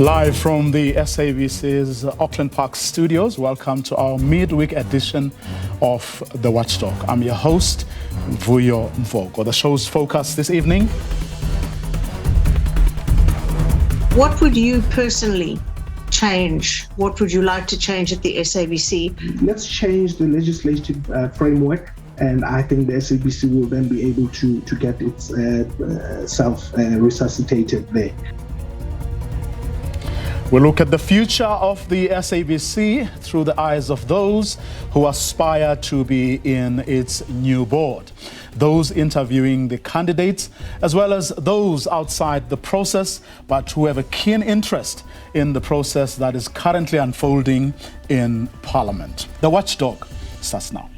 Live from the SABC's Auckland Park studios, welcome to our midweek edition of The Watchdog. I'm your host, Vuyo Mvogo. The show's focus this evening. What would you personally change? What would you like to change at the SABC? Let's change the legislative framework, and I think the SABC will then be able to get itself resuscitated there. We'll look at the future of the SABC through the eyes of those who aspire to be in its new board, those interviewing the candidates, as well as those outside the process, but who have a keen interest in the process that is currently unfolding in Parliament. The Watchdog starts now.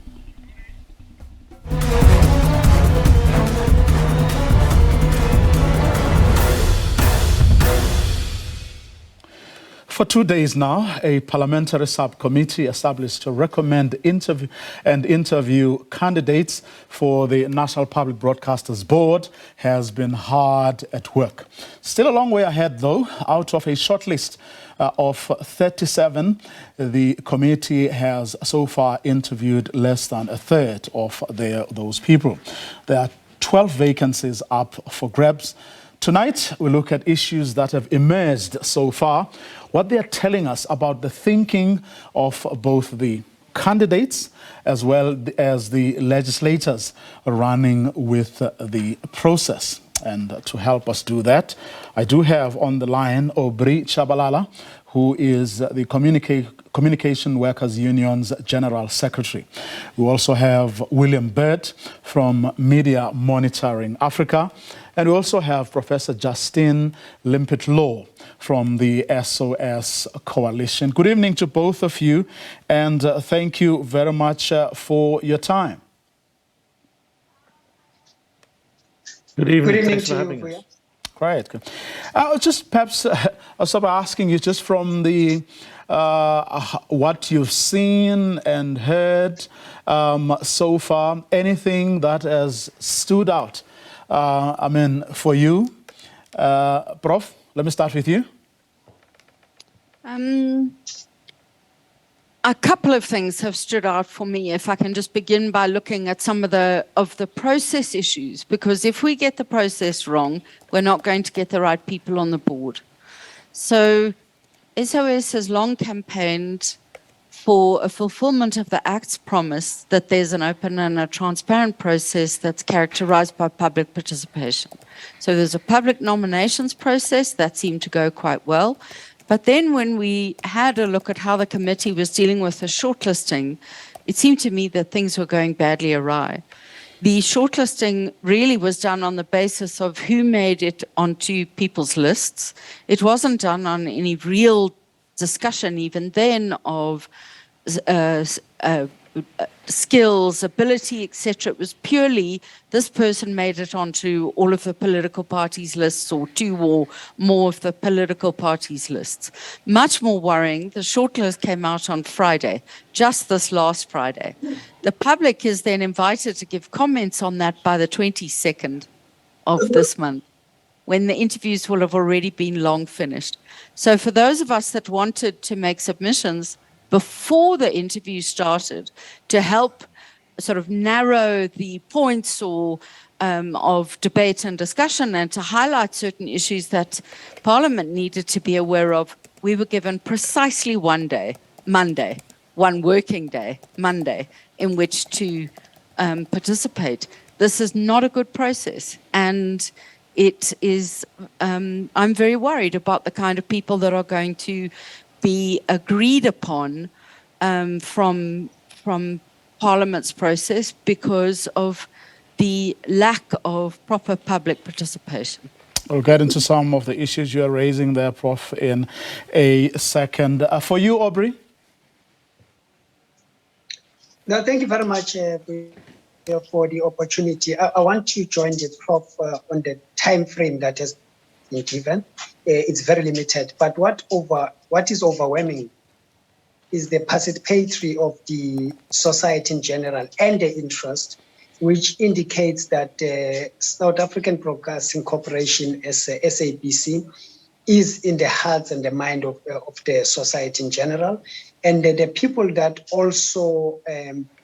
For 2 days now, a parliamentary subcommittee established to recommend interview candidates for the National Public Broadcasters Board has been hard at work. Still a long way ahead, though. Out of a shortlist of 37, the committee has so far interviewed less than a third of those people. There are 12 vacancies up for grabs. Tonight, we look at issues that have emerged so far, what they are telling us about the thinking of both the candidates as well as the legislators running with the process. And to help us do that, I do have on the line Aubrey Chabalala, who is the Communication Workers Union's General Secretary. We also have William Bird from Media Monitoring Africa. And we also have Professor Justine Limpet-Law from the SOS Coalition. Good evening to both of you, and thank you very much for your time. Good evening. Good evening Thanks for having us. Great. Just perhaps I'll start by asking you just from the what you've seen and heard so far, anything that has stood out. For you, Prof, let me start with you. A couple of things have stood out for me, if I can just begin by looking at some of the process issues, because if we get the process wrong, we're not going to get the right people on the board. So SOS has long campaigned for a fulfillment of the Act's promise that there's an open and a transparent process that's characterized by public participation. So there's a public nominations process that seemed to go quite well. But then when we had a look at how the committee was dealing with the shortlisting, it seemed to me that things were going badly awry. The shortlisting really was done on the basis of who made it onto people's lists. It wasn't done on any real discussion even then of skills, ability, etc. It was purely this person made it onto all of the political parties' lists or two or more of the political parties' lists. Much more worrying, the shortlist came out on Friday, just this last Friday. The public is then invited to give comments on that by the 22nd of this month, when the interviews will have already been long finished. So for those of us that wanted to make submissions before the interview started to help sort of narrow the points or of debate and discussion and to highlight certain issues that Parliament needed to be aware of, we were given precisely one day, Monday, one working day, Monday, in which to participate. This is not a good process, and it is, I'm very worried about the kind of people that are going to be agreed upon from Parliament's process because of the lack of proper public participation. We'll get into some of the issues you're raising there, Prof, in a second. For you, Aubrey? No, thank you very much for the opportunity. I want to join the Prof on the time frame that has been given. It's very limited, but what is overwhelming is the participatory of the society in general and the interest, which indicates that South African Broadcasting Corporation, as SABC, is in the hearts and the mind of the society in general, and the people that also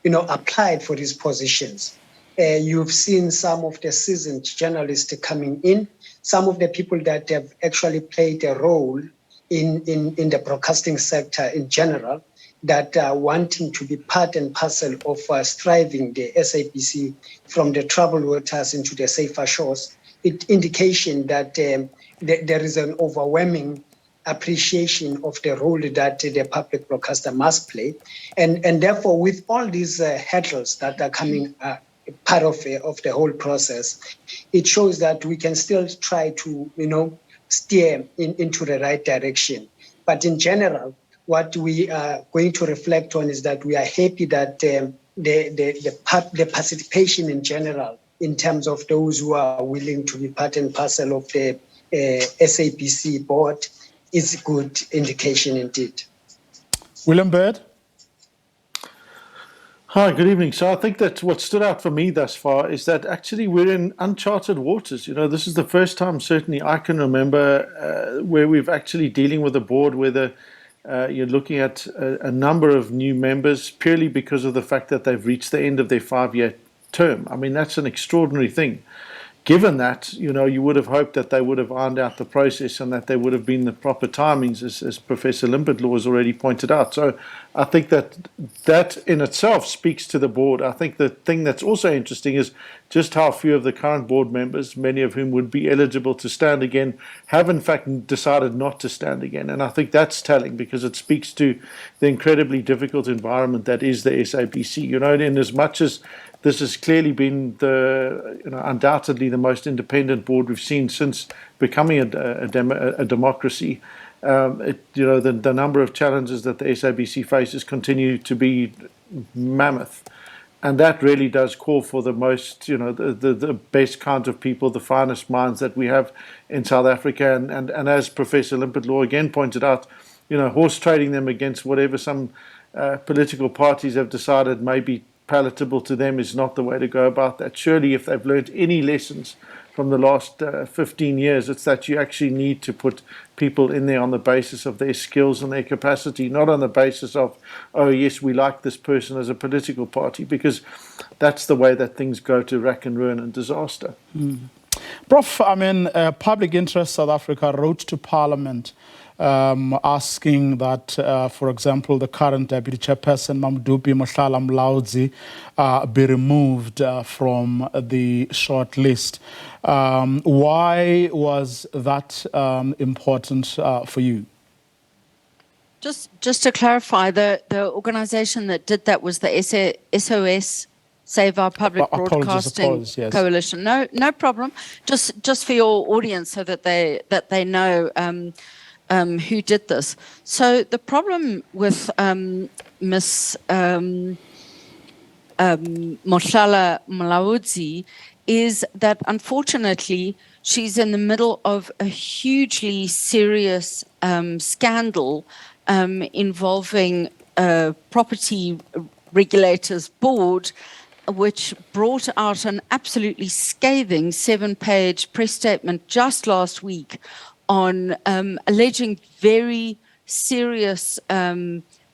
applied for these positions. You've seen some of the seasoned journalists coming in, some of the people that have actually played a role in the broadcasting sector in general, that are wanting to be part and parcel of striving the SABC from the troubled waters into the safer shores. It indication that there is an overwhelming appreciation of the role that the public broadcaster must play. And therefore, with all these hurdles that are coming part of the whole process, it shows that we can still try to, steer into the right direction. But in general, what we are going to reflect on is that we are happy that the participation in general, in terms of those who are willing to be part and parcel of the SABC board, is a good indication indeed. William Bird? Hi, good evening. So I think that what stood out for me thus far is that actually we're in uncharted waters. This is the first time certainly I can remember where we've actually dealing with a board where you're looking at a number of new members purely because of the fact that they've reached the end of their 5-year term. I mean, that's an extraordinary thing. Given that, you would have hoped that they would have ironed out the process and that there would have been the proper timings, as Professor Limpert-Law has already pointed out. So I think that in itself speaks to the board. I think the thing that's also interesting is just how few of the current board members, many of whom would be eligible to stand again, have in fact decided not to stand again. And I think that's telling because it speaks to the incredibly difficult environment that is the SABC. In as much as this has clearly been undoubtedly the most independent board we've seen since becoming a democracy. The number of challenges that the SABC faces continue to be mammoth. And that really does call for the most, the best kind of people, the finest minds that we have in South Africa. And as Professor Limpert-Law again pointed out, horse trading them against whatever some political parties have decided may be palatable to them is not the way to go about that. Surely if they've learned any lessons from the last 15 years, it's that you actually need to put people in there on the basis of their skills and their capacity, not on the basis of, oh yes, we like this person as a political party, because that's the way that things go to rack and ruin and disaster. Prof, Public Interest South Africa wrote to Parliament asking that, for example, the current Deputy Chairperson, Mamdupi Mohlala Mlaudzi, be removed from the shortlist. Why was that important for you? Just to clarify, the organization that did that was the SOS, Save Our Public Broadcasting yes. Coalition. No problem. Just for your audience so that they know who did this. So the problem with Ms. Mohlala Mlaudzi is that unfortunately she's in the middle of a hugely serious scandal involving a property regulators board, which brought out an absolutely scathing 7-page press statement just last week on alleging very serious,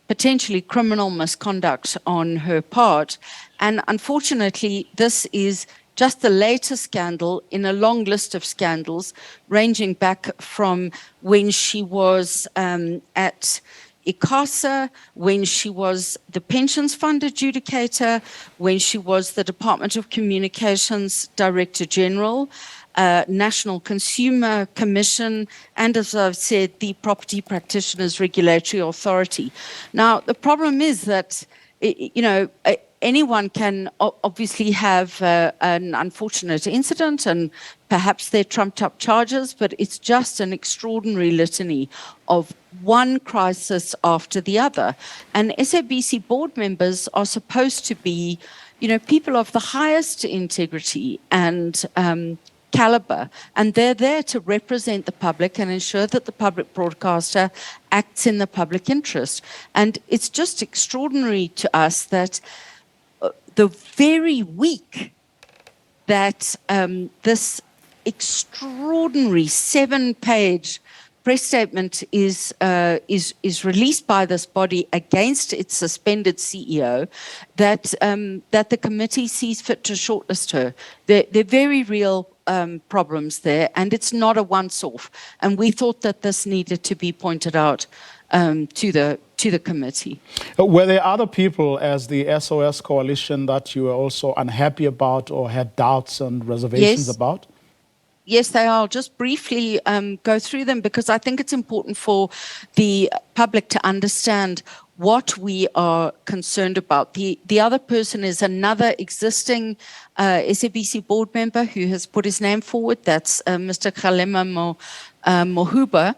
potentially criminal misconduct on her part. And unfortunately, this is just the latest scandal in a long list of scandals, ranging back from when she was at ICASA, when she was the Pensions Fund adjudicator, when she was the Department of Communications Director General, National Consumer Commission, and as I've said, the Property Practitioners Regulatory Authority. Now, the problem is that, anyone can obviously have an unfortunate incident and perhaps they're trumped up charges, but it's just an extraordinary litany of one crisis after the other. And SABC board members are supposed to be, people of the highest integrity and caliber, and they're there to represent the public and ensure that the public broadcaster acts in the public interest. And it's just extraordinary to us that the very week that this extraordinary 7-page press statement is released by this body against its suspended CEO, that the committee sees fit to shortlist her. There are very real problems there, and it's not a once-off. And we thought that this needed to be pointed out to the committee. Were there other people as the SOS coalition that you were also unhappy about or had doubts and reservations about? Yes, they are. I'll just briefly go through them because I think it's important for the public to understand what we are concerned about. The other person is another existing SABC board member who has put his name forward. That's Mr. Kgalema Mohuba.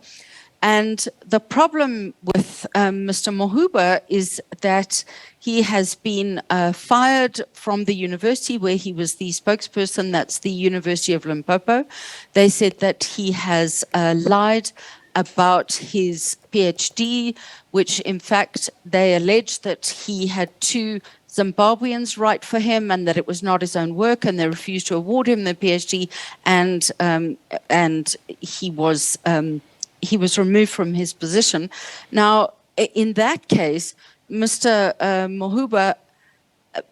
And the problem with Mr. Mohuba is that he has been fired from the university where he was the spokesperson. That's the University of Limpopo. They said that he has lied about his PhD, which in fact they allege that he had 2 Zimbabweans write for him and that it was not his own work, and they refused to award him the PhD, and he was removed from his position. Now, in that case, Mr. Mohuba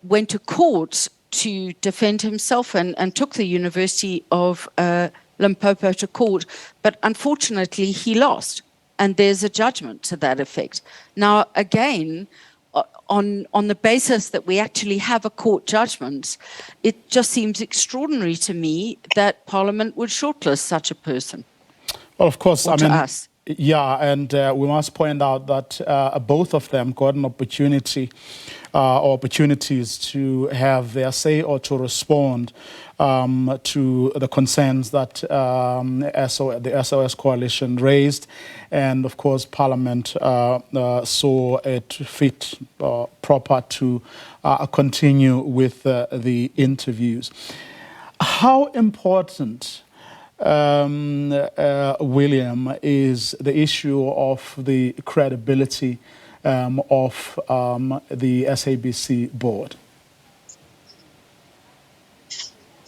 went to court to defend himself and took the University of Limpopo to court, but unfortunately he lost, and there's a judgment to that effect. Now, again, on the basis that we actually have a court judgment, it just seems extraordinary to me that Parliament would shortlist such a person. Well, of course, I mean, yeah, and we must point out that both of them got an opportunity, opportunities to have their say or to respond to the concerns that the SOS coalition raised, and of course, Parliament saw it fit proper to continue with the interviews. How important, William, is the issue of the credibility of the SABC board?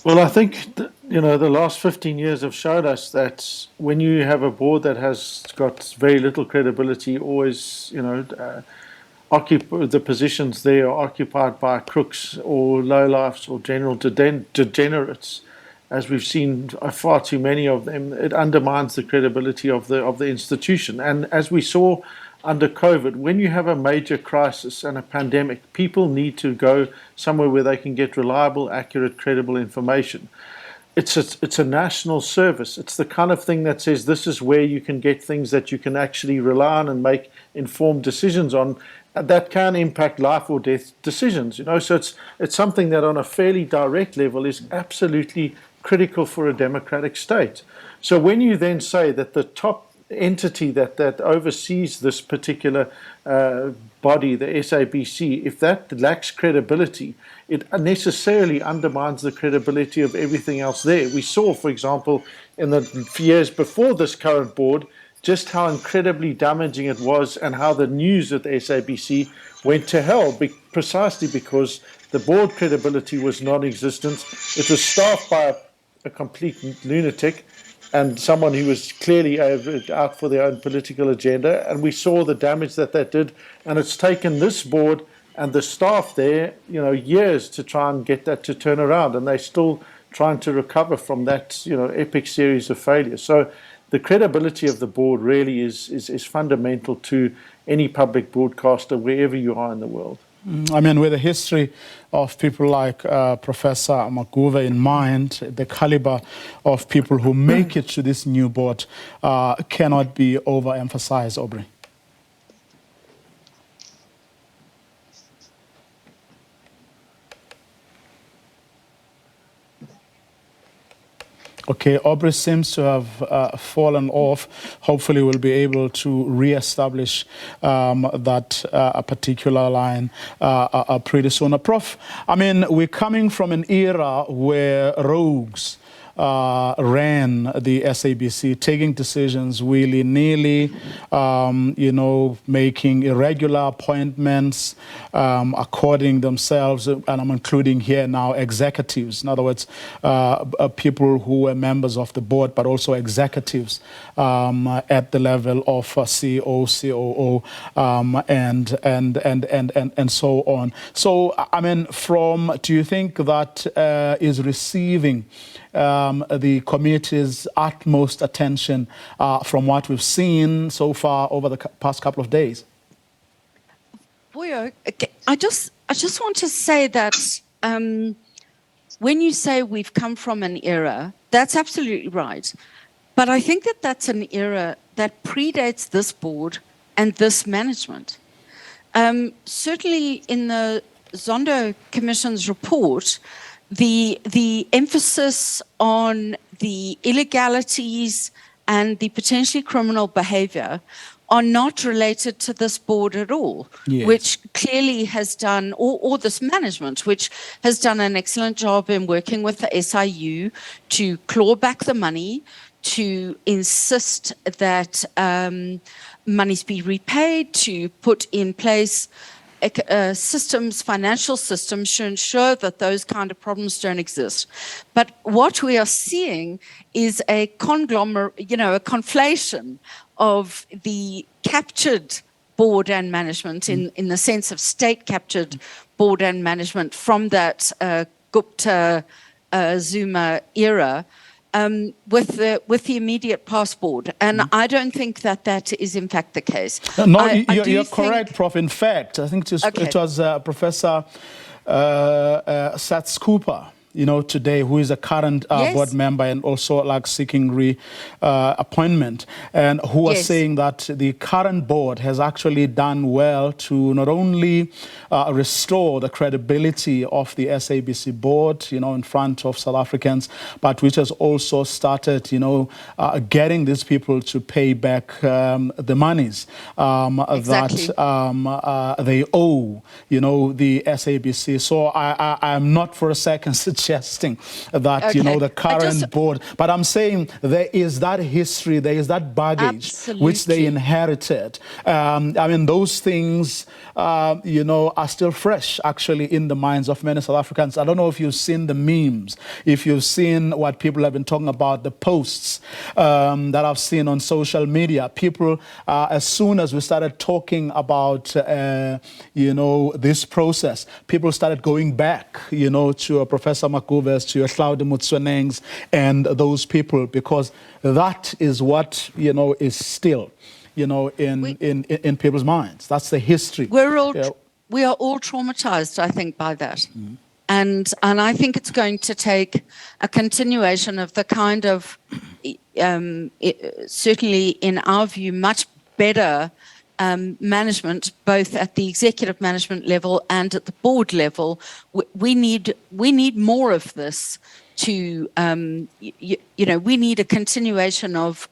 Well, I think the last 15 years have showed us that when you have a board that has got very little credibility, always the positions there are occupied by crooks or lowlifes or general degenerates, as we've seen far too many of them, it undermines the credibility of the institution. And as we saw under COVID, when you have a major crisis and a pandemic, people need to go somewhere where they can get reliable, accurate, credible information. It's a national service. It's the kind of thing that says this is where you can get things that you can actually rely on and make informed decisions on that can impact life or death decisions. So it's something that on a fairly direct level is absolutely critical for a democratic state. So when you then say that the top entity that oversees this particular body, the SABC, if that lacks credibility, it necessarily undermines the credibility of everything else there. We saw, for example, in the years before this current board, just how incredibly damaging it was and how the news at the SABC went to hell precisely because the board credibility was non-existent. It was staffed by a complete lunatic and someone who was clearly out for their own political agenda, and we saw the damage that did, and it's taken this board and the staff there, years to try and get that to turn around, and they're still trying to recover from that, epic series of failures. So the credibility of the board really is fundamental to any public broadcaster wherever you are in the world. I mean, with the history of people like Professor Maguva in mind, the caliber of people who make it to this new board cannot be overemphasized, Aubrey. Okay, Aubrey seems to have fallen off. Hopefully we'll be able to re-establish that particular line pretty soon. Prof, I mean, we're coming from an era where rogues ran the SABC, taking decisions willy-nilly, making irregular appointments according themselves, and I'm including here now executives. In other words, people who were members of the board, but also executives at the level of CEO, COO, and so on. So, I mean, do you think that is receiving the committee's utmost attention from what we've seen so far over the past couple of days? Boyo, I just want to say that when you say we've come from an era, that's absolutely right. But I think that that's an era that predates this board and this management. Certainly in the Zondo Commission's report, the emphasis on the illegalities and the potentially criminal behavior are not related to this board at all, yes, which clearly has done, or this management, which has done an excellent job in working with the SIU to claw back the money, to insist that monies be repaid, to put in place systems, financial systems to ensure that those kind of problems don't exist. But what we are seeing is a conglomerate, a conflation of the captured board and management in the sense of state-captured board and management from that Gupta Zuma era with the immediate past board. And I don't think that is in fact the case. No, you're correct, Prof. In fact, I think it was Professor Sats Cooper, today, who is a current board member and also seeking appointment, and who was saying that the current board has actually done well to not only restore the credibility of the SABC board, in front of South Africans, but which has also started, getting these people to pay back the monies that they owe, the SABC. So I'm not for a second suggesting that, the current board, but I'm saying there is that history, there is that baggage which they inherited. I mean, those things, are still fresh, actually, in the minds of many South Africans. I don't know if you've seen the memes, if you've seen what people have been talking about, the posts that I've seen on social media. People, as soon as we started talking about, this process, people started going back, to Professor Makuves, to Claude Mutswenengs, and those people, because that is what, is still, in people's minds. That's the history. We are all traumatized, I think, by that. And I think it's going to take a continuation of the kind of, certainly in our view, much better management, both at the executive management level and at the board level. We need more of this to, we need a continuation of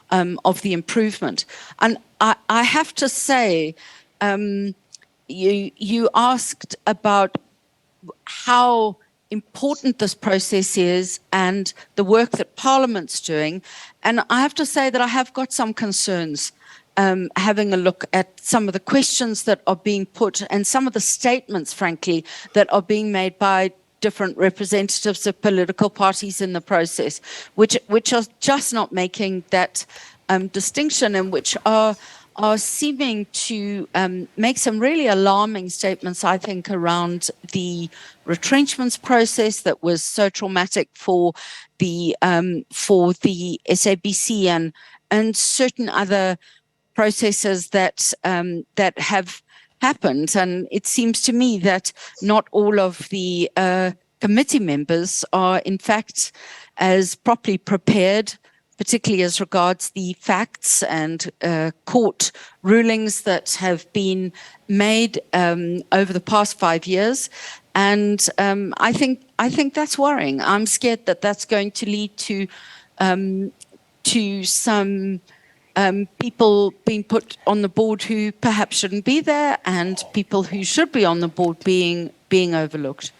the improvement. And I have to say, you asked about how important this process is and the work that Parliament's doing. And I have to say that I have got some concerns having a look at some of the questions that are being put and some of the statements, frankly, that are being made by different representatives of political parties in the process, which are just not making that distinction, and which are seeming to make some really alarming statements, I think, around the retrenchments process that was so traumatic for the SABC and certain other processes that have happened. And it seems to me that not all of the committee members are, in fact, as properly prepared, particularly as regards the facts and court rulings that have been made over the past 5 years. And I think that's worrying. I'm scared that that's going to lead to some people being put on the board who perhaps shouldn't be there, and people who should be on the board being overlooked.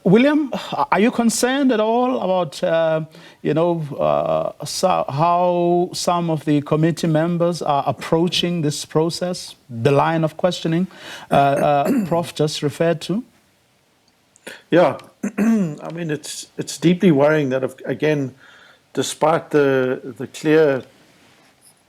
William, are you concerned at all about, how some of the committee members are approaching this process, the line of questioning Prof just referred to? Yeah, I mean, it's deeply worrying that, again, despite the clear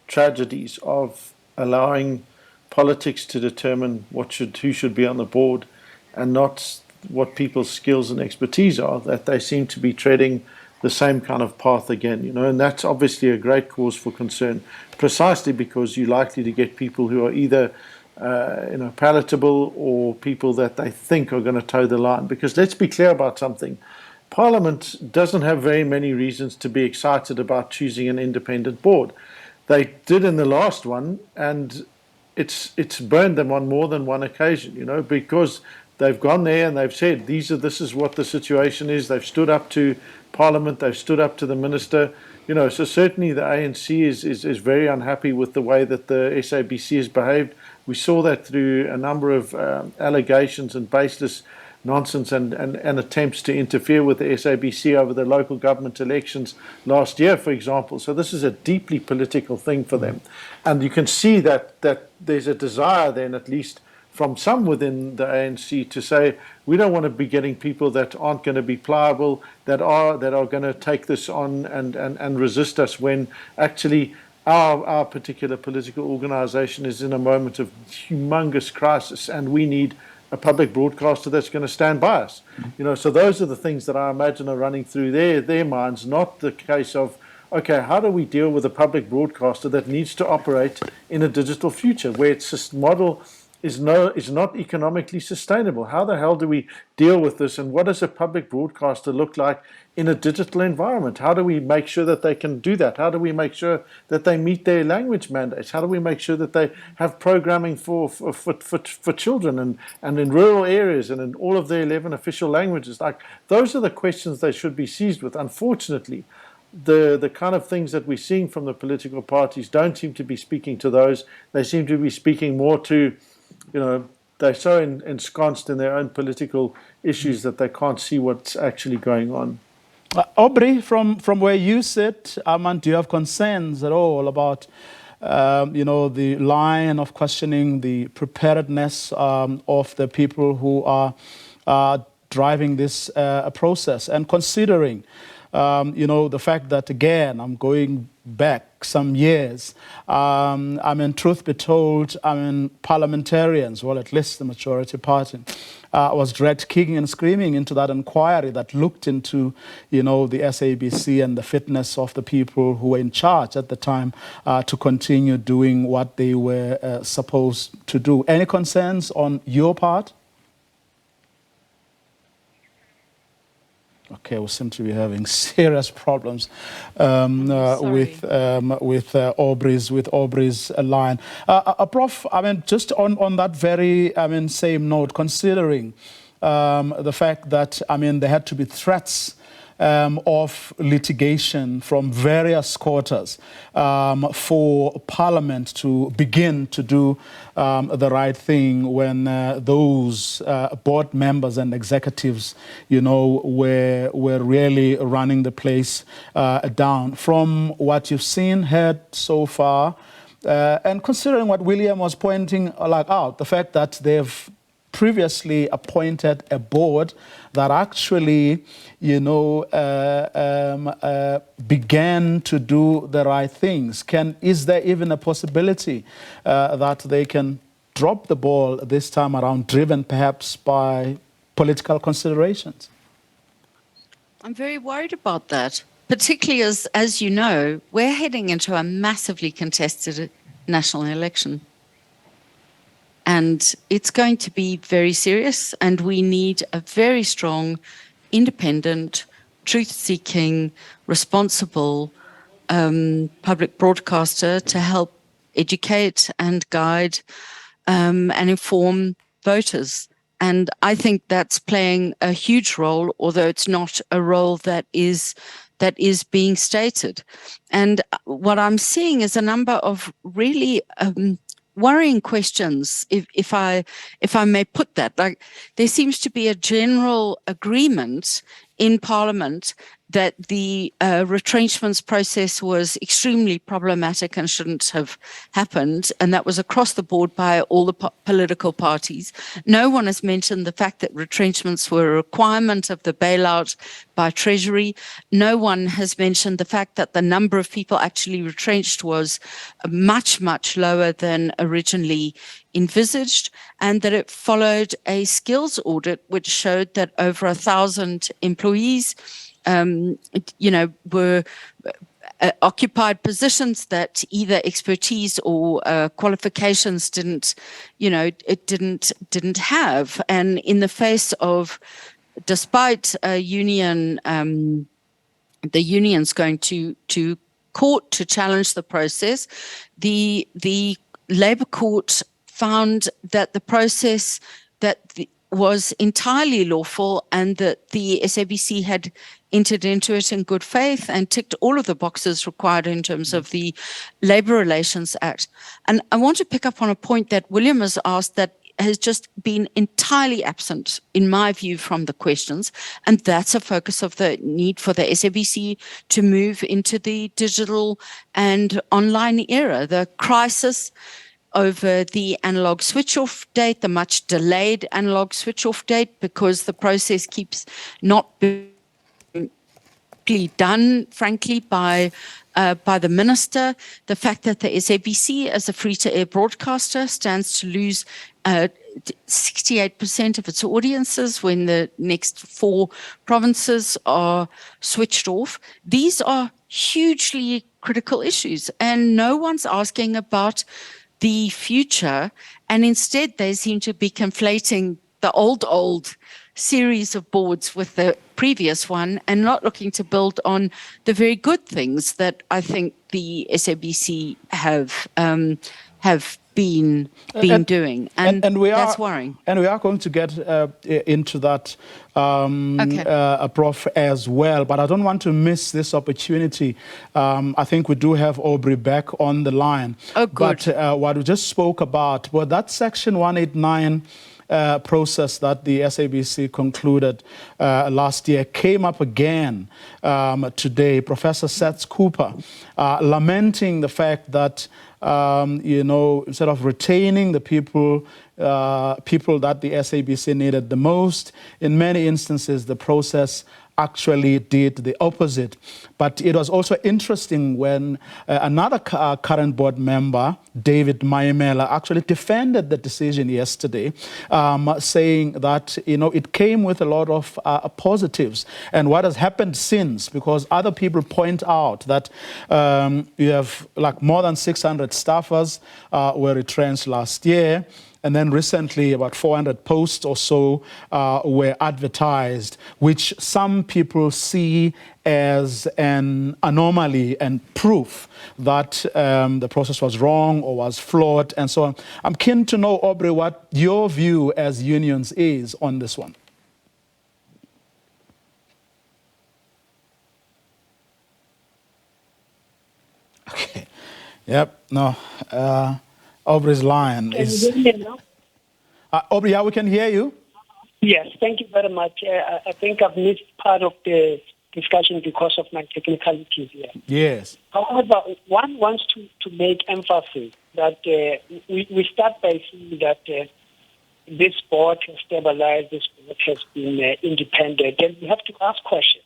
tragedies of allowing politics to determine who should be on the board and not what people's skills and expertise are, that they seem to be treading the same kind of path again, and that's obviously a great cause for concern, precisely because you're likely to get people who are either palatable or people that they think are going to toe the line. Because let's be clear about something. Parliament doesn't have very many reasons to be excited about choosing an independent board. They did in the last one, and it's burned them on more than one occasion, because they've gone there and they've said, this is what the situation is. They've stood up to Parliament, they've stood up to the minister. So certainly the ANC is very unhappy with the way that the SABC has behaved. We saw that through a number of allegations and baseless nonsense and attempts to interfere with the SABC over the local government elections last year, for example. So this is a deeply political thing for them. And you can see that there's a desire then, at least from some within the ANC, to say, we don't want to be getting people that aren't going to be pliable, that are going to take this on and resist us, when actually our particular political organization is in a moment of humongous crisis, and we need a public broadcaster that's going to stand by us. So those are the things that I imagine are running through their minds, not the case of, okay, how do we deal with a public broadcaster that needs to operate in a digital future where its model is not economically sustainable? How the hell do we deal with this, and what does a public broadcaster look like in a digital environment? How do we make sure that they can do that? How do we make sure that they meet their language mandates? How do we make sure that they have programming for children and in rural areas and in all of the 11 official languages? Like, those are the questions they should be seized with. Unfortunately, the kind of things that we're seeing from the political parties don't seem to be speaking to those. They seem to be speaking more to, they're so ensconced in their own political issues that they can't see what's actually going on. Aubrey, from where you sit, do you have concerns at all about, the line of questioning the preparedness of the people who are driving this process, and considering, the fact that, again, I'm going back some years, truth be told, parliamentarians, well, at least the majority party, was dragged kicking and screaming into that inquiry that looked into, the SABC and the fitness of the people who were in charge at the time to continue doing what they were supposed to do. Any concerns on your part? Okay, we seem to be having serious problems with Aubrey's line. Prof, just on that very same note, considering the fact that there had to be threats of litigation from various quarters for Parliament to begin to do the right thing when those board members and executives, were really running the place down. From what you've seen, heard so far, and considering what William was pointing out, the fact that they've previously appointed a board that actually, began to do the right things. Is there even a possibility that they can drop the ball this time around, driven perhaps by political considerations? I'm very worried about that, particularly as you know, we're heading into a massively contested national election. And it's going to be very serious, and we need a very strong, independent, truth-seeking, responsible public broadcaster to help educate and guide and inform voters. And I think that's playing a huge role, although it's not a role that is being stated. And what I'm seeing is a number of really worrying questions, if I may put that. Like, there seems to be a general agreement in Parliament that the retrenchments process was extremely problematic and shouldn't have happened, and that was across the board by all the political parties. No one has mentioned the fact that retrenchments were a requirement of the bailout by Treasury. No one has mentioned the fact that the number of people actually retrenched was much, much lower than originally envisaged, and that it followed a skills audit which showed that over 1,000 employees were occupied positions that either expertise or qualifications didn't have. And in the face of, despite the unions going to court to challenge the process, the Labour Court found that the process was entirely lawful and that the SABC had entered into it in good faith and ticked all of the boxes required in terms of the Labour Relations Act. And I want to pick up on a point that William has asked that has just been entirely absent, in my view, from the questions, and that's a focus of the need for the SABC to move into the digital and online era. The crisis over the analog switch-off date, the much delayed analog switch-off date, because the process keeps not being done, frankly, by the minister. The fact that the SABC, as a free-to-air broadcaster, stands to lose 68% of its audiences when the next 4 provinces are switched off. These are hugely critical issues, and no one's asking about the future, and instead they seem to be conflating the old series of boards with the previous one and not looking to build on the very good things that I think the SABC have been doing, and that's worrying. And we are going to get into that, Prof, as well. But I don't want to miss this opportunity. I think we do have Aubrey back on the line. Oh, good. But what we just spoke about, well, that Section 189 process that the SABC concluded last year came up again today. Professor Seth Cooper lamenting the fact that instead of retaining the people that the SABC needed the most, in many instances the process actually did the opposite. But it was also interesting when another current board member, David Mayamela, actually defended the decision yesterday, saying that it came with a lot of positives. And what has happened since, because other people point out that you have like more than 600 staffers were retrenched last year. And then recently, about 400 posts or so were advertised, which some people see as an anomaly and proof that the process was wrong or was flawed and so on. I'm keen to know, Aubrey, what your view as unions is on this one. Okay. Yep. No. Aubrey's line is... Can you hear me now? Aubrey, yeah, we can hear you. Yes, thank you very much. I think I've missed part of the discussion because of my technicalities here. Yes. However, one wants to make emphasis that we start by saying that this board has stabilized, this board has been independent, and we have to ask questions.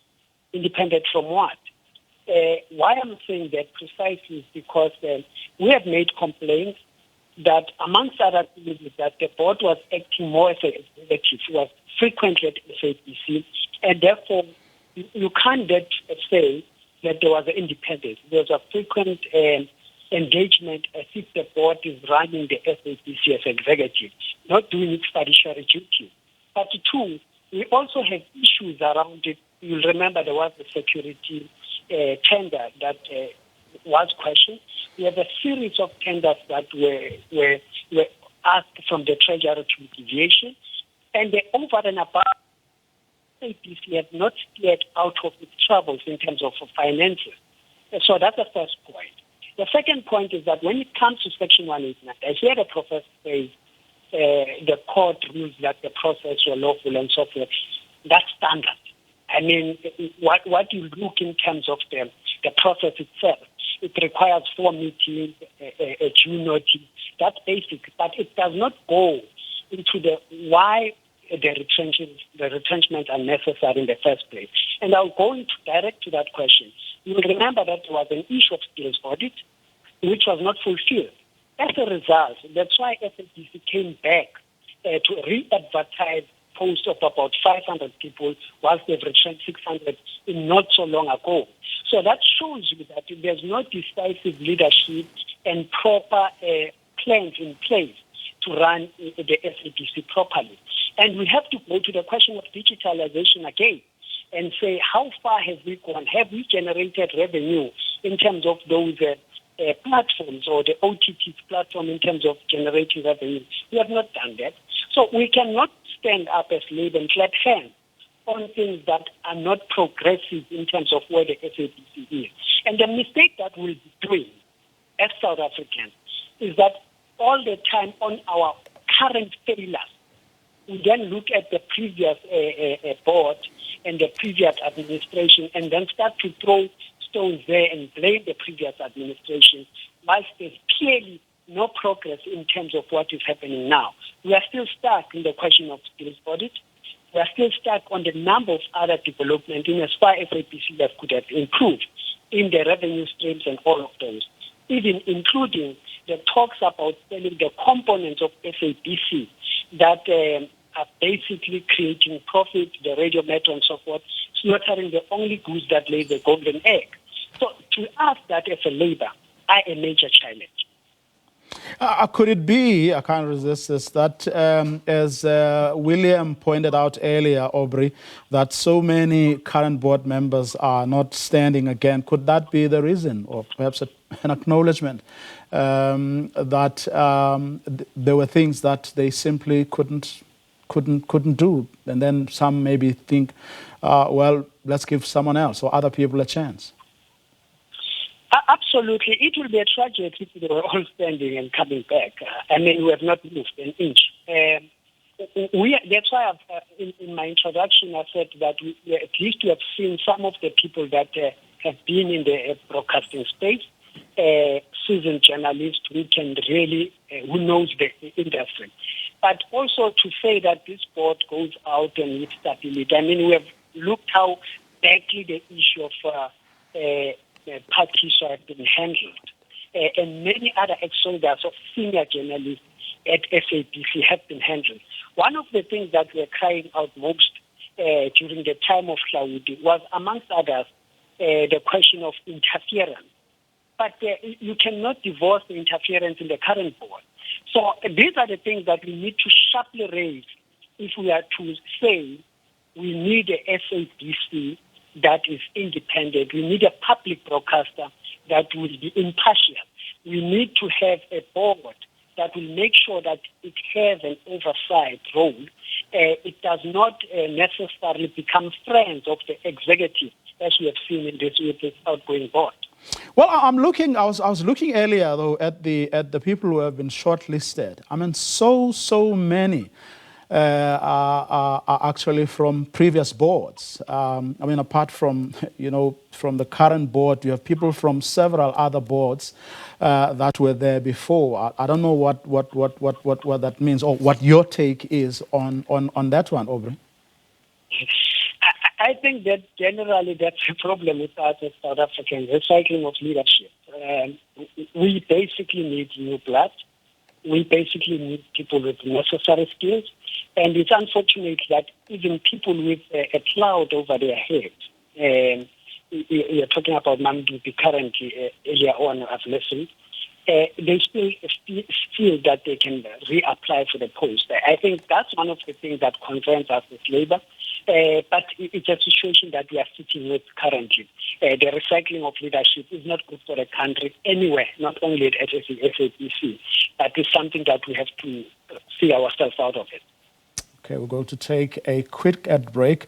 Independent from what? Why I'm saying that precisely is because we have made complaints that, amongst other things, that the board was acting more as an executive, was frequently at SABC, and therefore you can't say that there was an independence. There was a frequent engagement as if the board is running the SABC as executive, not doing its fiduciary duty. But 2, we also have issues around it. You'll remember there was the security tender that was questioned. We have a series of tenders that were asked from the Treasury to deviation, and the over and above, APC have not steered out of its troubles in terms of finances. So that's the first point. The second point is that when it comes to Section 189, I hear the professor say the court rules that the process were lawful and so forth. That's standard. I mean, what you look in terms of the process itself, it requires 4 meetings, a due notice. That's basic, but it does not go into the why the retrenchments are necessary in the first place. And I'll go into direct to that question. You will remember that there was an issue of skills audit, which was not fulfilled. As a result, that's why SABC came back to re-advertise posts of about 500 people, whilst they've returned 600 in not so long ago. So that shows you that there's no decisive leadership and proper plans in place to run the SABC properly. And we have to go to the question of digitalization again and say, how far have we gone? Have we generated revenue in terms of those platforms or the OTT platform in terms of generating revenue? We have not done that. So we cannot stand up as Labour and clap hands on things that are not progressive in terms of where the SABC is. And the mistake that we'll be doing as South Africans is that all the time on our current failures, we then look at the previous board and the previous administration and then start to throw stones there and blame the previous administration, whilst there's clearly no progress in terms of what is happening now. We are still stuck in the question of skills audit. We are still stuck on the number of other developments in as far as SABC that could have improved in the revenue streams and all of those, even including the talks about selling the components of SABC that are basically creating profit, the radio metro and so forth, slaughtering the only goose that lays the golden egg. So to us that as a Labour are a major challenge. Could it be, I can't resist this, that as William pointed out earlier, Aubrey, that so many current board members are not standing again? Could that be the reason, or perhaps an acknowledgement that there were things that they simply couldn't do, and then some maybe think, well, let's give someone else or other people a chance? Absolutely. It will be a tragedy if they were all standing and coming back. I mean, we have not moved an inch. That's why in my introduction I said that at least we have seen some of the people that have been in the broadcasting space, seasoned journalists who can really, who knows the industry. But also to say that this board goes out and with stability. I mean, we have looked how badly the issue of parties have been handled. And many other exodus of senior journalists at SABC have been handled. One of the things that we're crying out most during the time of Hlaudi was, amongst others, the question of interference. But you cannot divorce the interference in the current board. So these are the things that we need to sharply raise if we are to say we need a SABC that is independent. We need a public broadcaster that will be impartial. We need to have a board that will make sure that it has an oversight role. It does not necessarily become friends of the executive, as we have seen in this with this outgoing board. Well, I was looking earlier though at the people who have been shortlisted. I mean, so many are actually from previous boards. I mean, apart from from the current board, you have people from several other boards that were there before. I don't know what that means, or what your take is on that one, Aubrey. I think that generally that's a problem with us as South Africans, recycling of leadership. We basically need new blood. We basically need people with necessary skills. And it's unfortunate that even people with a cloud over their heads, you're talking about Mamdupi currently, earlier on, I've listened, they still feel that they can reapply for the post. I think that's one of the things that concerns us as Labour. But it's a situation that we are sitting with currently. The recycling of leadership is not good for the country anywhere, not only at SABC, but it's something that we have to see ourselves out of it. Okay, we're going to take a quick ad break.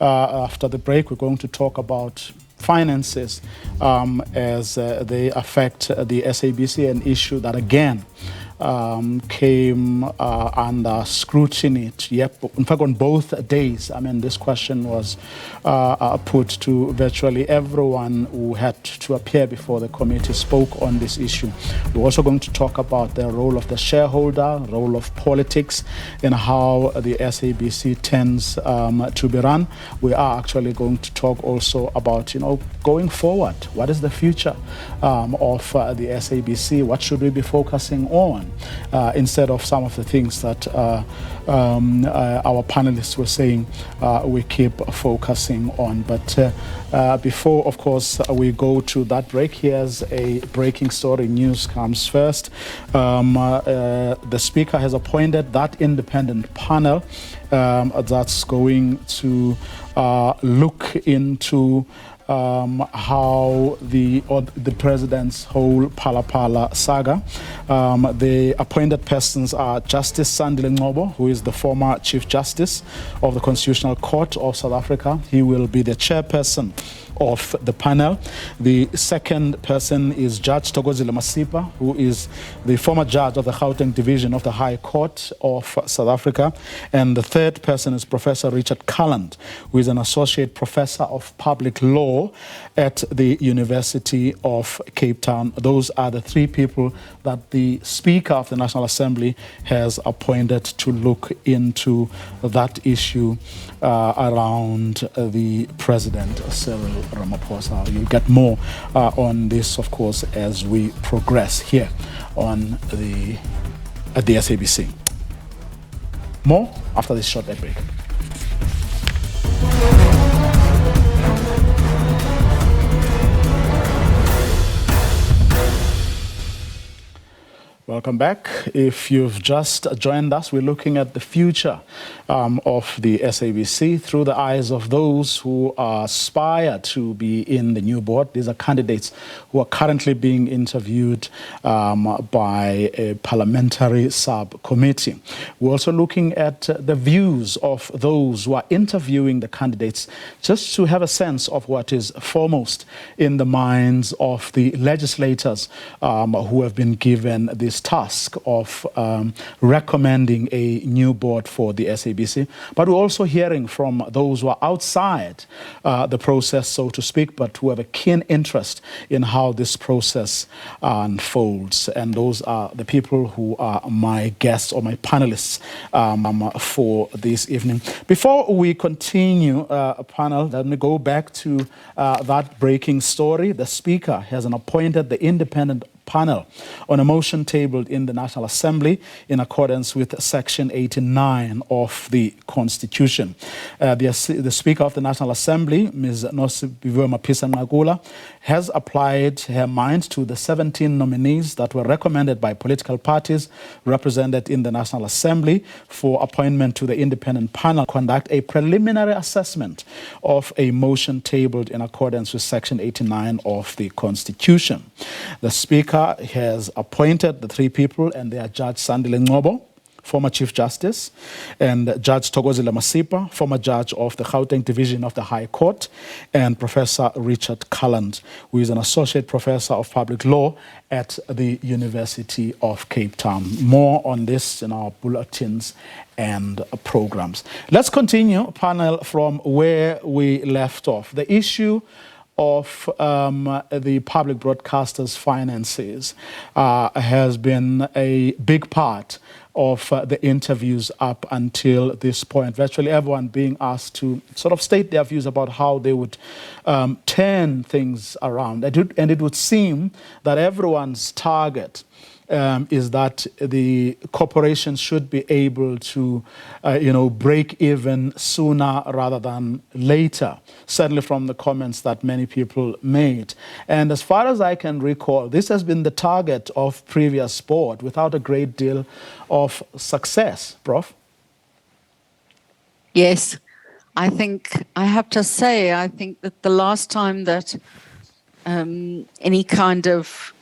After the break, we're going to talk about finances as they affect the SABC, an issue that again came under scrutiny. Yep, in fact, on both days, I mean, this question was put to virtually everyone who had to appear before the committee spoke on this issue. We're also going to talk about the role of the shareholder, role of politics, and how the SABC tends to be run. We are actually going to talk also about, going forward. What is the future of the SABC? What should we be focusing on? Instead of some of the things that our panelists were saying we keep focusing on. But before, of course, we go to that break, here's a breaking story. News comes first. The Speaker has appointed that independent panel that's going to look into how the president's whole Phala saga. The appointed persons are Justice Sandile Ngcobo, who is the former Chief Justice of the Constitutional Court of South Africa. He will be the chairperson of the panel. The second person is Judge Thokozile Masipa, who is the former judge of the Gauteng Division of the High Court of South Africa. And the third person is Professor Richard Calland, who is an associate professor of public law at the University of Cape Town. Those are the three people that the Speaker of the National Assembly has appointed to look into that issue around the President, Cyril Ramaphosa. You'll get more on this, of course, as we progress here on at the SABC. More after this short break. Welcome back. If you've just joined us, we're looking at the future of the SABC through the eyes of those who aspire to be in the new board. These are candidates who are currently being interviewed by a parliamentary subcommittee. We're also looking at the views of those who are interviewing the candidates, just to have a sense of what is foremost in the minds of the legislators who have been given this task of recommending a new board for the SABC. But we're also hearing from those who are outside the process, so to speak, but who have a keen interest in how this process unfolds. And those are the people who are my guests or my panelists for this evening. Before we continue, panel, let me go back to that breaking story. The Speaker has appointed the independent panel on a motion tabled in the National Assembly in accordance with Section 89 of the Constitution. The Speaker of the National Assembly, Ms. Nosiviwe Mapisa-Nqakula, has applied her mind to the 17 nominees that were recommended by political parties represented in the National Assembly for appointment to the independent panel, conduct a preliminary assessment of a motion tabled in accordance with Section 89 of the Constitution. The Speaker has appointed the three people, and they are Judge Sandile Ngcobo, former Chief Justice, and Judge Thokozile Masipa, former judge of the Gauteng Division of the High Court, and Professor Richard Calland, who is an associate professor of public law at the University of Cape Town. More on this in our bulletins and programs. Let's continue, panel, from where we left off. The issue of the public broadcasters' finances has been a big part of the interviews up until this point. Virtually everyone being asked to sort of state their views about how they would turn things around. And it would seem that everyone's target is that the corporations should be able to, break even sooner rather than later, certainly from the comments that many people made. And as far as I can recall, this has been the target of previous board without a great deal of success. Prof? Yes, I think I have to say, I think that the last time that any kind of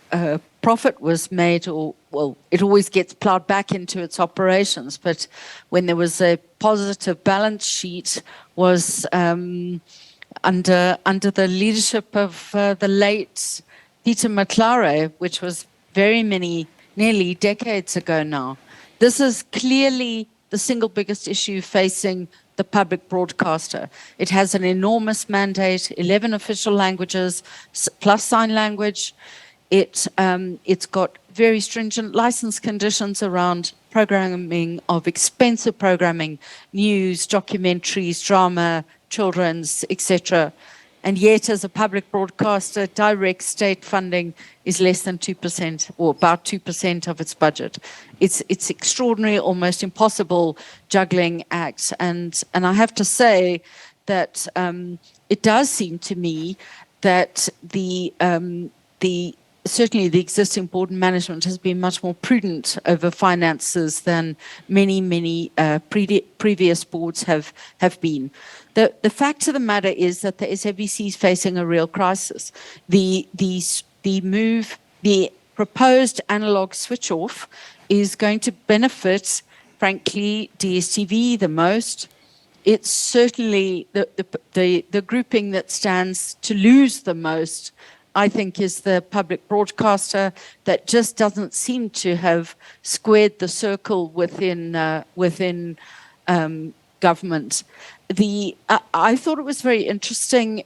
profit was made, it always gets plowed back into its operations, but when there was a positive balance sheet was under the leadership of the late Peter Matlare, which was nearly decades ago now. This is clearly the single biggest issue facing the public broadcaster. It has an enormous mandate, 11 official languages plus sign language. It's got very stringent license conditions around programming of expensive programming, news, documentaries, drama, children's, etc. And yet, as a public broadcaster, direct state funding is less than 2% or about 2% of its budget. It's extraordinary, almost impossible juggling act. And I have to say that it does seem to me that certainly the existing board and management has been much more prudent over finances than many previous boards have been. The fact of the matter is that the SABC is facing a real crisis. The proposed analog switch off is going to benefit, frankly, DSTV the most. It's certainly the grouping that stands to lose the most, I think, is the public broadcaster that just doesn't seem to have squared the circle within government. I thought it was very interesting.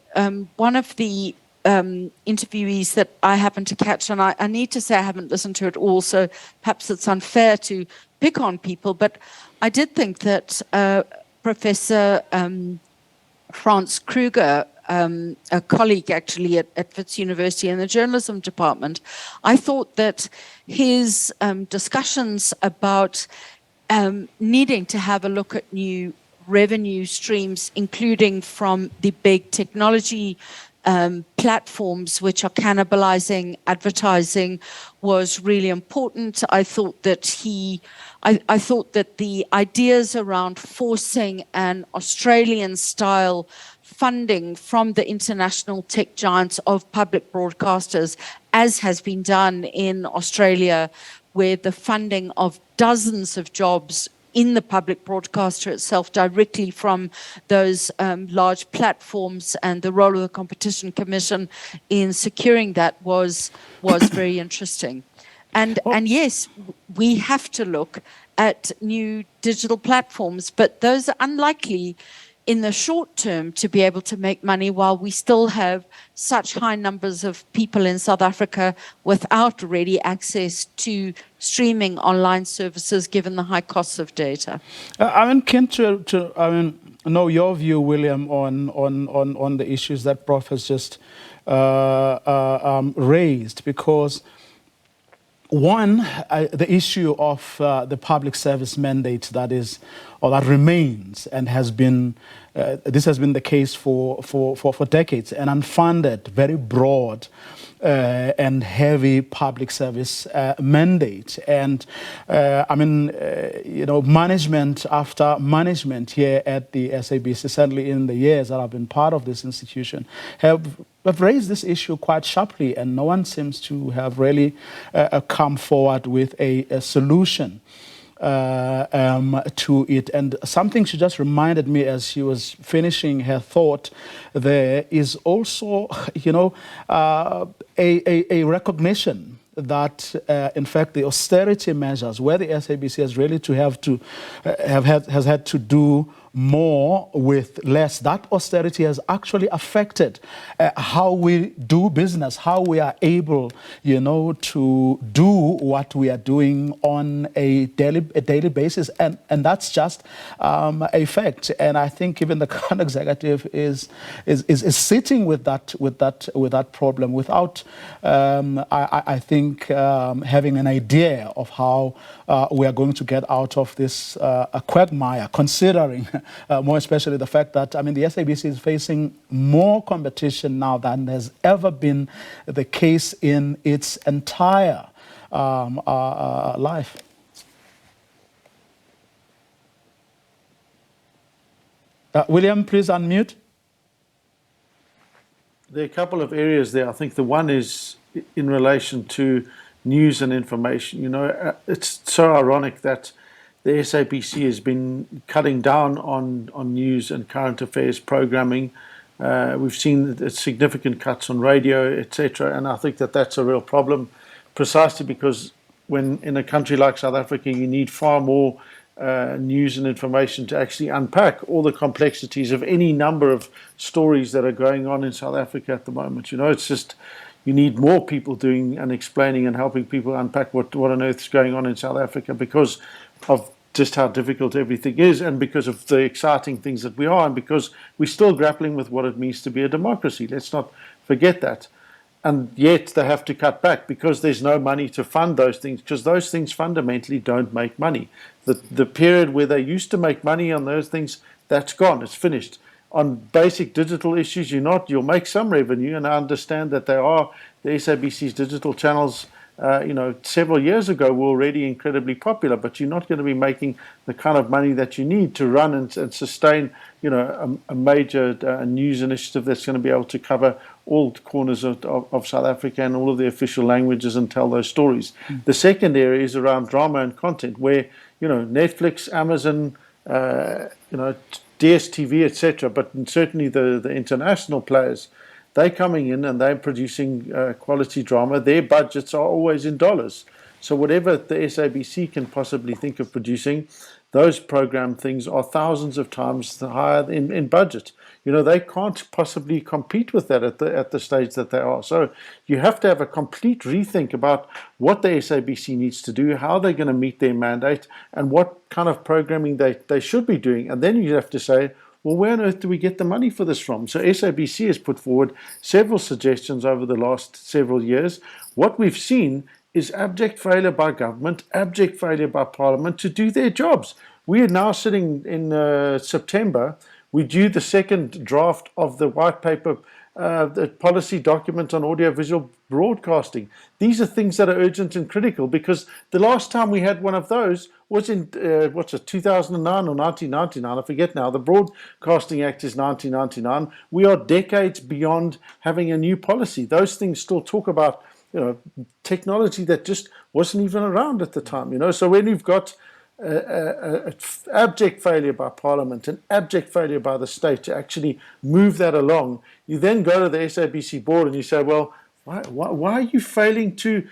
One of the interviewees that I happened to catch, and I need to say I haven't listened to it all, so perhaps it's unfair to pick on people, but I did think that Professor Franz Kruger, a colleague actually at Wits University in the journalism department, I thought that his discussions about needing to have a look at new revenue streams, including from the big technology platforms which are cannibalizing advertising, was really important. I thought that the ideas around forcing an Australian-style funding from the international tech giants of public broadcasters, as has been done in Australia, where the funding of dozens of jobs in the public broadcaster itself directly from those large platforms, and the role of the Competition Commission in securing that was very interesting. And yes, we have to look at new digital platforms, but those are unlikely in the short term to be able to make money while we still have such high numbers of people in South Africa without ready access to streaming online services, given the high costs of data. I'm keen to know your view, William, on the issues that Prof has just raised, because one, the issue of the public service mandate that remains and has been, this has been the case for decades, an unfunded, very broad and heavy public service mandate. And management after management here at the SABC, certainly in the years that I've been part of this institution, have raised this issue quite sharply, and no one seems to have really come forward with a solution to it. And something she just reminded me as she was finishing her thought there is also, a recognition that, in fact, the austerity measures, where the SABC has really has had to do more with less, that austerity has actually affected how we do business, how we are able, to do what we are doing on a daily basis, and that's just a fact. And I think even the current executive is sitting with that problem without, I think, having an idea of how we are going to get out of this quagmire, considering more especially the fact that, the SABC is facing more competition now than has ever been the case in its entire life. William, please unmute. There are a couple of areas there. I think the one is in relation to news and information. It's so ironic that the SABC has been cutting down on news and current affairs programming. We've seen significant cuts on radio, etc. And I think that that's a real problem, precisely because when in a country like South Africa, you need far more news and information to actually unpack all the complexities of any number of stories that are going on in South Africa at the moment. It's just you need more people doing and explaining and helping people unpack what on earth is going on in South Africa, because of just how difficult everything is, and because of the exciting things that we are, and because we're still grappling with what it means to be a democracy. Let's not forget that. And yet they have to cut back because there's no money to fund those things, because those things fundamentally don't make money. The period where they used to make money on those things, that's gone. It's finished. On basic digital issues, you'll make some revenue, and I understand that the SABC's digital channels, several years ago were already incredibly popular, but you're not going to be making the kind of money that you need to run and sustain, a major news initiative that's going to be able to cover all corners of South Africa and all of the official languages and tell those stories. The second area is around drama and content, where, Netflix, Amazon, DSTV, etc., but certainly the international players, they're coming in and they're producing quality drama. Their budgets are always in dollars. So whatever the SABC can possibly think of producing, those program things are thousands of times higher in budget. They can't possibly compete with that at the stage that they are. So you have to have a complete rethink about what the SABC needs to do, how they're going to meet their mandate, and what kind of programming they should be doing. And then you have to say, well, where on earth do we get the money for this from? So SABC has put forward several suggestions over the last several years. What we've seen is abject failure by government, abject failure by Parliament to do their jobs. We are now sitting in September. We do the second draft of the white paper, the policy document on audiovisual broadcasting. These are things that are urgent and critical, because the last time we had one of those was in 2009 or 1999, I forget now. The Broadcasting Act is 1999. We are decades beyond having a new policy. Those things still talk about technology that just wasn't even around at the time. So when you've got abject failure by Parliament and abject failure by the state to actually move that along, you then go to the SABC board and you say, well, why are you failing to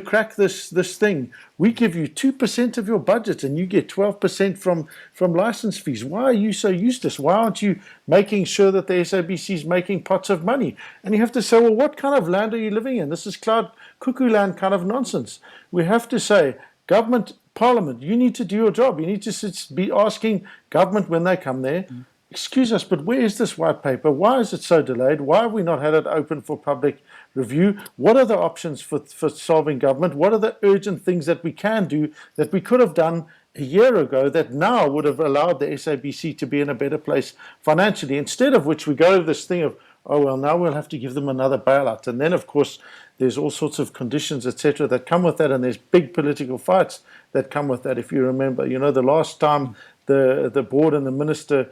crack this thing? We give you 2% of your budget and you get 12% from license fees. Why are you so useless? Why aren't you making sure that the SABC is making pots of money? And you have to say, well, what kind of land are you living in? This is cloud cuckoo land kind of nonsense. We have to say, government, Parliament, you need to do your job. You need to be asking government when they come there, excuse us, but where is this white paper? Why is it so delayed? Why have we not had it open for public review? What are the options for solving government? What are the urgent things that we can do that we could have done a year ago that now would have allowed the SABC to be in a better place financially? Instead of which we go to this thing of, oh, well, now we'll have to give them another bailout. And then, of course, there's all sorts of conditions, etc., that come with that, and there's big political fights that come with that. If you remember, the last time the board and the minister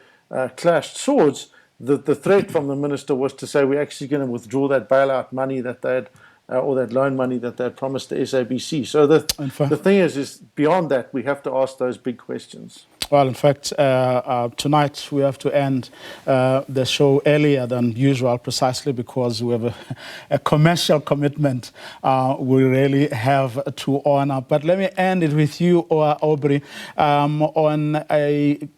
clashed swords, the threat from the minister was to say we're actually going to withdraw that bailout money that they had, or that loan money that they had promised the SABC. So the thing is beyond that, we have to ask those big questions. Well, in fact, tonight we have to end the show earlier than usual, precisely because we have a commercial commitment we really have to honor. But let me end it with you, Aubrey, on a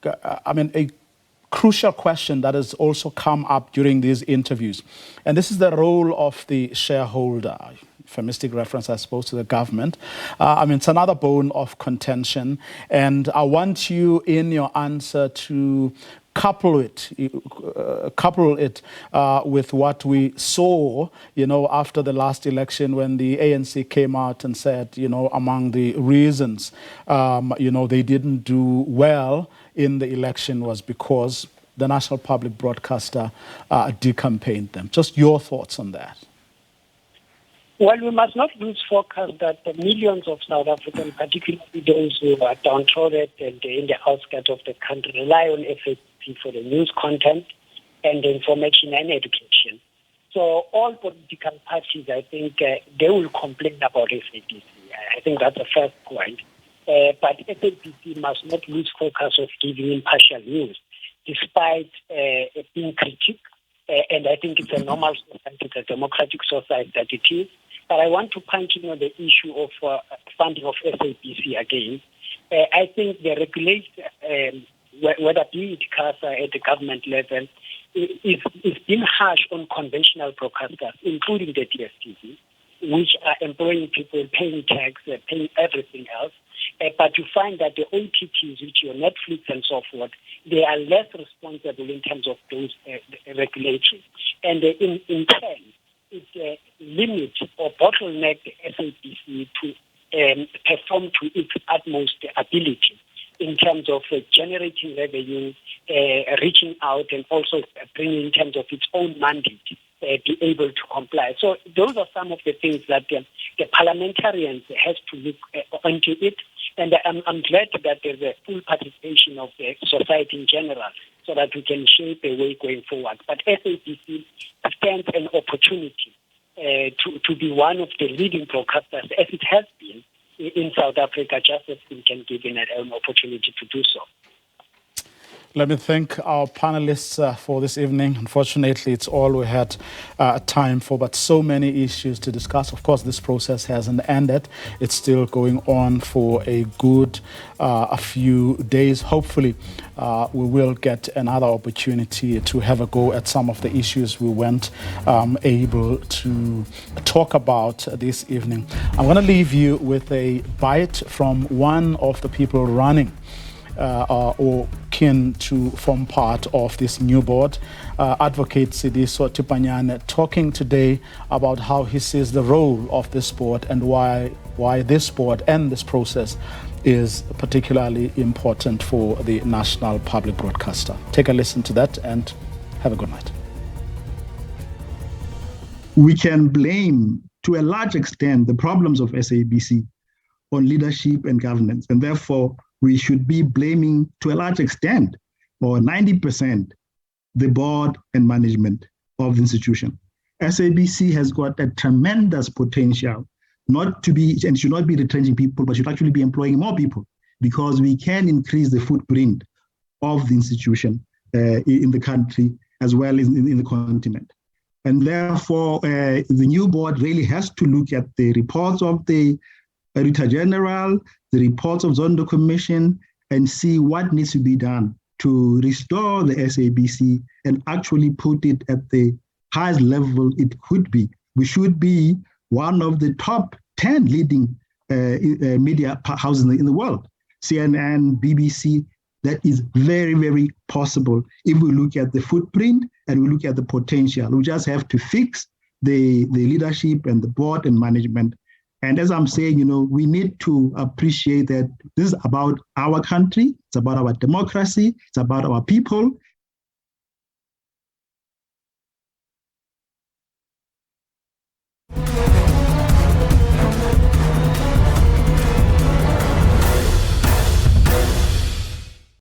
crucial question that has also come up during these interviews. And this is the role of the shareholder. Euphemistic reference, I suppose, to the government. It's another bone of contention, and I want you in your answer to couple it with what we saw, after the last election, when the ANC came out and said, among the reasons, they didn't do well in the election was because the national public broadcaster decampaigned them. Just your thoughts on that. Well, we must not lose focus that the millions of South Africans, particularly those who are downtrodden and in the outskirts of the country, rely on SABC for the news content and the information and education. So all political parties, I think, they will complain about SABC. I think that's the first point. But SABC must not lose focus of giving impartial news, despite being critiqued And I think it's a normal society, it's a democratic society that it is. But I want to point the issue of funding of SABC again. I think the regulation, whether be it CASA at the government level, is being harsh on conventional broadcasters, including the DSTV, which are employing people, paying tax, paying everything else. But you find that the OTTs, which are Netflix and so forth, they are less responsible in terms of those regulatory. And in turn, it limits or bottleneck the SABC to perform to its utmost ability in terms of generating revenue, reaching out, and also bringing in terms of its own mandate, be able to comply. So those are some of the things that the parliamentarians has to look into it. And I'm glad that there's a full participation of the society in general so that we can shape a way going forward. But SABC stands an opportunity to be one of the leading broadcasters, as it has been in South Africa, just as we can give an opportunity to do so. Let me thank our panelists for this evening. Unfortunately, it's all we had time for, but so many issues to discuss. Of course, this process hasn't ended. It's still going on for a good a few days. Hopefully, we will get another opportunity to have a go at some of the issues we weren't able to talk about this evening. I'm going to leave you with a bite from one of the people running or keen to form part of this new board, Advocate Sidiso Tipanyane, talking today about how he sees the role of this board and why this board and this process is particularly important for the national public broadcaster. Take a listen to that and have a good night. We can blame, to a large extent, the problems of SABC on leadership and governance, and therefore we should be blaming, to a large extent, or 90%, the board and management of the institution. SABC has got a tremendous potential, not to be, and should not be retrenching people, but should actually be employing more people, because we can increase the footprint of the institution in the country as well as in the continent. And therefore, the new board really has to look at the reports of the Auditor General, the reports of Zondo Commission, and see what needs to be done to restore the SABC and actually put it at the highest level it could be. We should be one of the top 10 leading media houses in the world. CNN, BBC, that is very, very possible if we look at the footprint and we look at the potential. We just have to fix the leadership and the board and management. And as I'm saying, we need to appreciate that this is about our country, it's about our democracy, it's about our people,